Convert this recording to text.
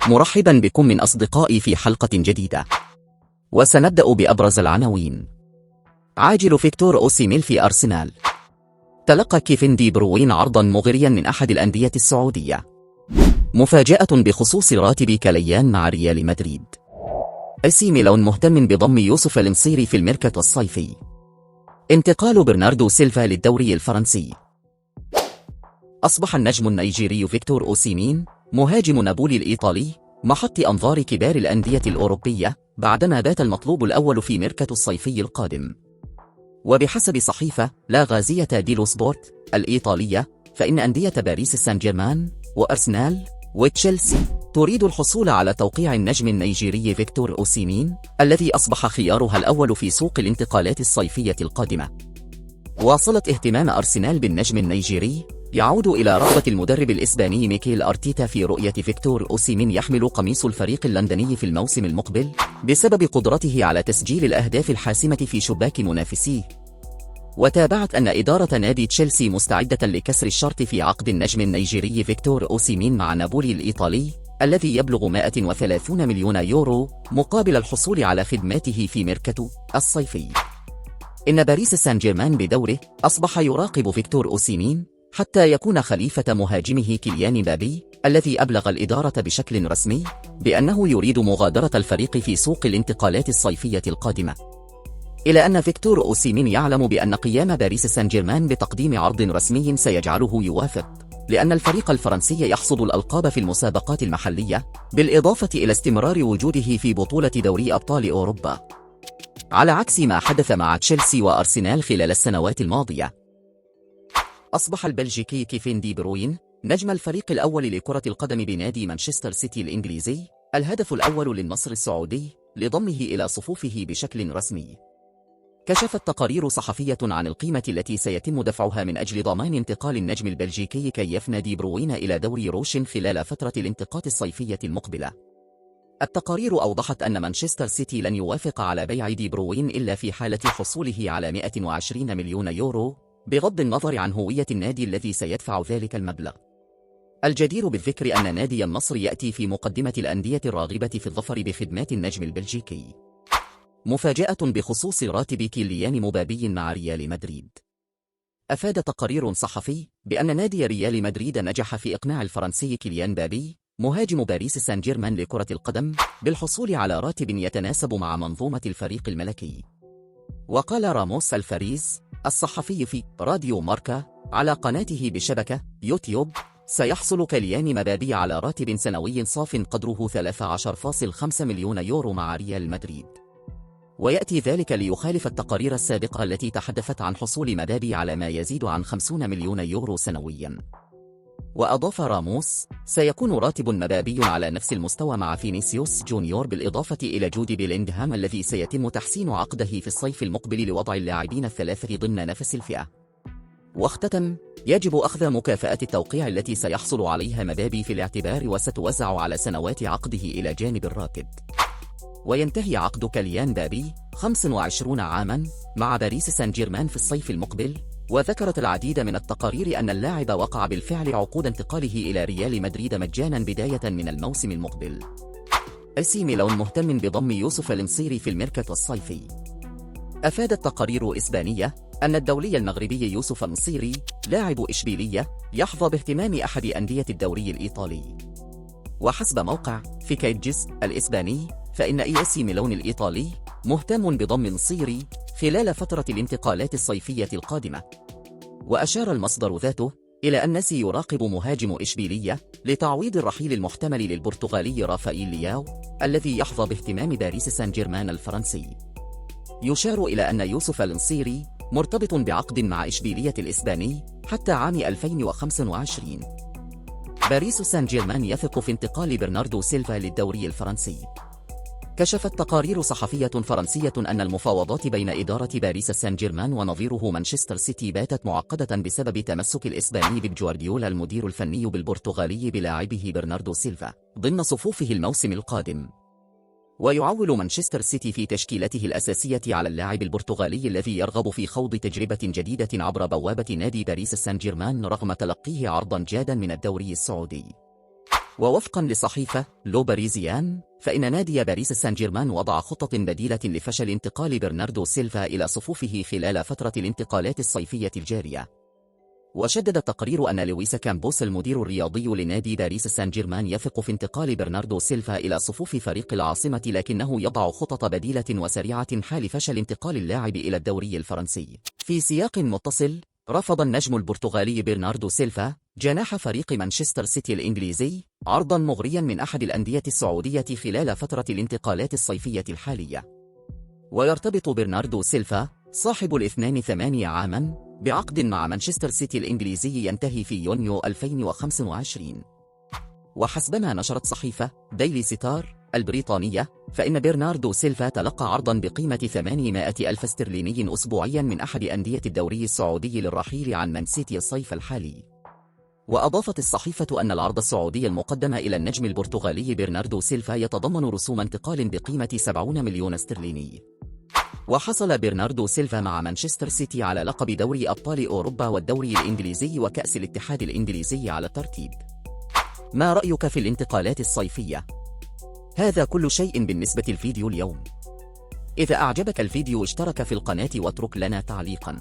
مرحبا بكم من أصدقائي في حلقة جديدة، وسنبدأ بأبرز العناوين. عاجل فيكتور أوسيمين في أرسنال. تلقى كيفن دي بروين عرضا مغريا من أحد الأندية السعودية. مفاجأة بخصوص راتب كليان مع ريال مدريد. AC ميلان مهتم بضم يوسف المصيري في الميركاتو الصيفي. انتقال برناردو سيلفا للدوري الفرنسي. أصبح النجم النيجيري فيكتور أوسيمين مهاجم نابولي الإيطالي محط أنظار كبار الأندية الأوروبية بعدما بات المطلوب الأول في ميركاتو الصيفي القادم. وبحسب صحيفة لا غازية ديلو سبورت الإيطالية، فإن أندية باريس سان جيرمان وأرسنال وتشيلسي تريد الحصول على توقيع النجم النيجيري فيكتور أوسيمين الذي أصبح خيارها الأول في سوق الانتقالات الصيفية القادمة. واصلت اهتمام أرسنال بالنجم النيجيري يعود إلى رغبة المدرب الإسباني ميكيل أرتيتا في رؤية فيكتور أوسيمين يحمل قميص الفريق اللندني في الموسم المقبل بسبب قدرته على تسجيل الأهداف الحاسمة في شباك منافسيه. وتابعت أن إدارة نادي تشيلسي مستعدة لكسر الشرط في عقد النجم النيجيري فيكتور أوسيمين مع نابولي الإيطالي الذي يبلغ 130 مليون يورو مقابل الحصول على خدماته في ميركاتو الصيفي. إن باريس سان جيرمان بدوره أصبح يراقب فيكتور أوسيمين حتى يكون خليفة مهاجمه كيليان مبابي الذي أبلغ الإدارة بشكل رسمي بأنه يريد مغادرة الفريق في سوق الانتقالات الصيفية القادمة. إلى أن فيكتور أوسيمين يعلم بأن قيام باريس سان جيرمان بتقديم عرض رسمي سيجعله يوافق، لأن الفريق الفرنسي يحصد الألقاب في المسابقات المحلية بالإضافة إلى استمرار وجوده في بطولة دوري أبطال أوروبا، على عكس ما حدث مع تشيلسي وأرسنال خلال السنوات الماضية. أصبح البلجيكي كيفن دي بروين نجم الفريق الأول لكرة القدم بنادي مانشستر سيتي الإنجليزي الهدف الأول للنصر السعودي لضمه إلى صفوفه بشكل رسمي. كشفت تقارير صحفية عن القيمة التي سيتم دفعها من أجل ضمان انتقال النجم البلجيكي كيفن دي بروين إلى دوري روش خلال فترة الانتقالات الصيفية المقبلة. التقارير أوضحت أن مانشستر سيتي لن يوافق على بيع دي بروين إلا في حالة حصوله على 120 مليون يورو، بغض النظر عن هوية النادي الذي سيدفع ذلك المبلغ. الجدير بالذكر أن نادي النصر يأتي في مقدمة الأندية الراغبة في الظفر بخدمات النجم البلجيكي. مفاجأة بخصوص راتب كيليان مبابي مع ريال مدريد. أفاد تقرير صحفي بأن نادي ريال مدريد نجح في إقناع الفرنسي كيليان مبابي مهاجم باريس سان جيرمان لكرة القدم بالحصول على راتب يتناسب مع منظومة الفريق الملكي. وقال راموس الفاريز الصحفي في راديو ماركا على قناته بشبكة يوتيوب: سيحصل كيليان مبابي على راتب سنوي صاف قدره 13.5 مليون يورو مع ريال مدريد. ويأتي ذلك ليخالف التقارير السابقة التي تحدثت عن حصول مبابي على ما يزيد عن 50 مليون يورو سنويا. وأضاف راموس: سيكون راتب مبابي على نفس المستوى مع فينيسيوس جونيور بالإضافة إلى جودي بيلينغهام الذي سيتم تحسين عقده في الصيف المقبل لوضع اللاعبين الثلاثة ضمن نفس الفئة. واختتم: يجب أخذ مكافأة التوقيع التي سيحصل عليها مبابي في الاعتبار وستوزع على سنوات عقده إلى جانب الراتب. وينتهي عقد كيليان مبابي 25 عاما مع باريس سان جيرمان في الصيف المقبل. وذكرت العديد من التقارير أن اللاعب وقع بالفعل عقود انتقاله إلى ريال مدريد مجانا بداية من الموسم المقبل. AC ميلان مهتم بضم يوسف المصيري في الميركاتو الصيفي. أفادت تقارير إسبانية أن الدولي المغربي يوسف المصيري لاعب إشبيلية يحظى باهتمام أحد أندية الدوري الإيطالي. وحسب موقع فيكايدجز الإسباني، فإن AC ميلان الإيطالي مهتم بضم المصيري خلال فترة الانتقالات الصيفية القادمة. وأشار المصدر ذاته إلى أن ناسي يراقب مهاجم إشبيلية لتعويض الرحيل المحتمل للبرتغالي رافائيل لياو الذي يحظى باهتمام باريس سان جيرمان الفرنسي. يشار إلى أن يوسف المصيري مرتبط بعقد مع إشبيلية الإسباني حتى عام 2025. باريس سان جيرمان يثق في انتقال برناردو سيلفا للدوري الفرنسي. كشفت تقارير صحفية فرنسية أن المفاوضات بين إدارة باريس سان جيرمان ونظيره مانشستر سيتي باتت معقدة بسبب تمسك الإسباني بيب جوارديولا المدير الفني بالبرتغالي بلاعبه برناردو سيلفا ضمن صفوفه الموسم القادم. ويعول مانشستر سيتي في تشكيلته الأساسية على اللاعب البرتغالي الذي يرغب في خوض تجربة جديدة عبر بوابة نادي باريس سان جيرمان رغم تلقيه عرضا جادا من الدوري السعودي. ووفقا لصحيفة لو باريزيان، فإن نادي باريس سان جيرمان وضع خطة بديلة لفشل انتقال برناردو سيلفا إلى صفوفه خلال فترة الانتقالات الصيفية الجارية. وشدد التقرير أن لويس كامبوس المدير الرياضي لنادي باريس سان جيرمان يثق في انتقال برناردو سيلفا إلى صفوف فريق العاصمة، لكنه يضع خطط بديلة وسريعة حال فشل انتقال اللاعب إلى الدوري الفرنسي. في سياق متصل، رفض النجم البرتغالي برناردو سيلفا جناح فريق مانشستر سيتي الإنجليزي عرضا مغريا من أحد الأندية السعودية خلال فترة الانتقالات الصيفية الحالية. ويرتبط برناردو سيلفا صاحب 82 عاما بعقد مع مانشستر سيتي الإنجليزي ينتهي في يونيو 2025. وحسبما نشرت صحيفة ديلي ستار البريطانية، فإن برناردو سيلفا تلقى عرضا بقيمة 800 ألف استرليني أسبوعيا من أحد أندية الدوري السعودي للرحيل عن مان سيتي الصيف الحالي. وأضافت الصحيفة أن العرض السعودي المقدم إلى النجم البرتغالي برناردو سيلفا يتضمن رسوم انتقال بقيمة 70 مليون استرليني. وحصل برناردو سيلفا مع مانشستر سيتي على لقب دوري أبطال أوروبا والدوري الإنجليزي وكأس الاتحاد الإنجليزي على الترتيب. ما رأيك في الانتقالات الصيفية؟ هذا كل شيء بالنسبة للفيديو اليوم. إذا أعجبك الفيديو اشترك في القناة واترك لنا تعليقا.